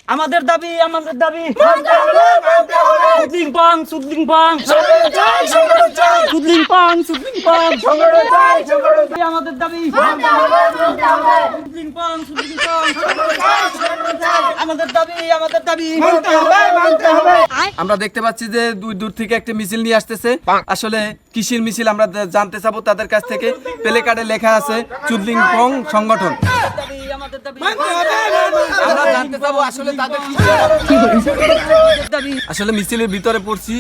আমাদের দাবি সুদলিং পাং আমাদের দাবি আমাদের দাবি আমরা দেখতে পাচ্ছি যে দূর থেকে একটা মিছিল নিয়ে আসতেছে। আসলে কৃষির মিছিল আমরা জানতে চাবো তাদের কাছ থেকে। প্লে কার্ডে লেখা আছে চুদলিং পং সংগঠন। আমরা জানতে চাবো আসলে তাদের আসলে মিছিলের ভিতরে পড়ছি,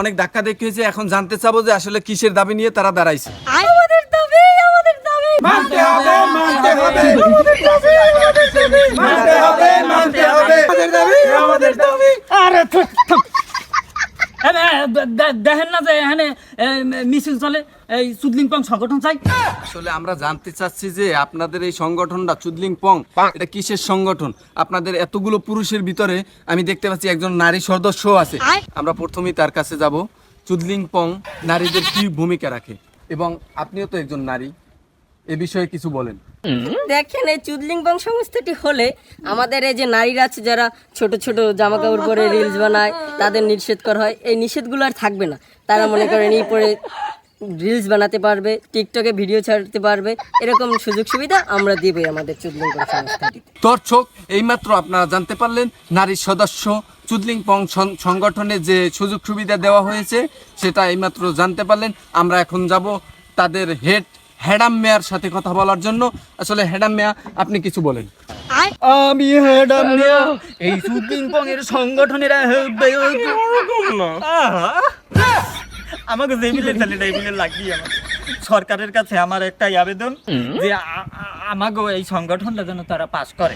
অনেক ধাক্কা দেখে হয়েছে। এখন জানতে চাবো যে আসলে কিসের দাবি নিয়ে তারা দাঁড়াইছে। আমাদের দাবি মানতে হবে আমাদের দাবি আরে দেখেন না যে এখানে মিছিল চলে, এই চুদলিং পং সংগঠন চাই। আসলে আমরা জানতে চাচ্ছি যে আপনাদের এই সংগঠনটা চুদলিং পং এটা কিসের সংগঠন? আপনাদের এতগুলো পুরুষের ভিতরে আমি দেখতে পাচ্ছি একজন নারী সদস্য আছে। আমরা প্রথমেই তার কাছে যাব। চুদলিং পং নারীদের কি ভূমিকা রাখে, এবং আপনিও তো একজন নারী, এ বিষয়ে কিছু বলেন। দেখেন, এই চুদলিংবং সংস্থাটি হলে আমাদের এই যে নারীরা আছে যারা ছোট ছোট জামা কাপড় পরে রিলস বানায়, তাদের নিষেধ করা হয়। এই নিষেধগুলো আর থাকবে না। তারা মনে করেন এই পরে রিলস বানাতে পারবে, টিকটকে ভিডিও ছাড়তে পারবে। এরকম সুযোগ সুবিধা আমরা দিবই আমাদের চুদলিংবং সংস্থাটিতে। দর্শক, এইমাত্র আপনারা জানতে পারলেন নারী সদস্য চুদলিং পং সংগঠনে যে সুযোগ সুবিধা দেওয়া হয়েছে সেটা এইমাত্র জানতে পারলেন। আমরা এখন যাব তাদের হেডাম মেয়ার সাথে কথা বলার জন্য। আসলে হেডাম মেয়া, আপনি কিছু বলেন। আমি হেডাম মিয়া এই চুদলিং পং এর সংগঠনের আমাকে জেবিলের লাগি। আমার সরকারের কাছে আমার একটাই আবেদন যে আমাকে এই সংগঠনটা যেন তারা পাস করে।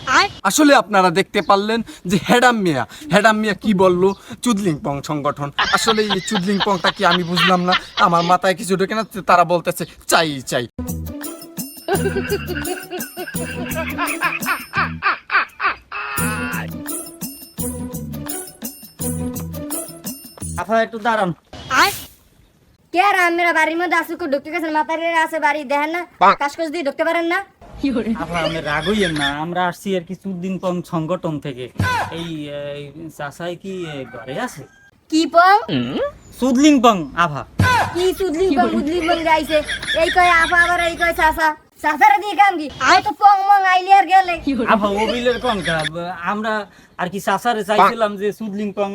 আসলে আপনারা দেখতে পারলেন যে হেডাম মিয়া কি বললো চুদলিং পং সংগঠন। আসলে এই চুদলিং পংটা কি আমি বুঝলাম না, আমার মাথায় কিছু ঢোকে না। তারা বলতেছে চাই। আপনারা একটু দাঁড়ান। কে আর আমরা বাড়ির মধ্যে আসুক ঢুকতে গেছেন, মাথার আছে বাড়ি দেখেন না, কাজ দিয়ে ঢুকতে পারেন না। আপনারা রাগ হইয়েন না, আমরা আসছি আর কি চুদলিং পং সংগঠন থেকে। এই চাচাই কি ঘরে আছে? কি পং চুদলিং পং আভা কি চুদলিং পং বুদলিং পং গাইছে, এই কয় আপা আবার এই কয় চাচা চাচারা দিয়ে কাম কি আয় তো পং মং আইলি আর গেলে আভা ও বিলের কম আমরা আর কি চাচারে চাইছিলাম যে চুদলিং পং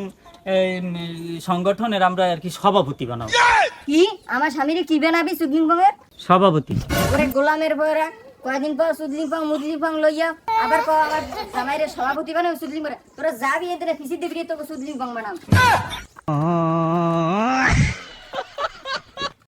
সংগঠনের আমরা আর কি সভাপতি বানাবো। কি আমার স্বামীরে কি বানাবি চুদলিং পং এর সভাপতি? ওরে গোলামের বয়রা কয়দিন পর চুদলিং পং মুদলিং পং লইয়া আবার কো আমার জামাইরে সভাপতি বানাবি চুদলিং পং। তোরা যাবি এদের ফিসি দিবি তো চুদলিং পং বানাম।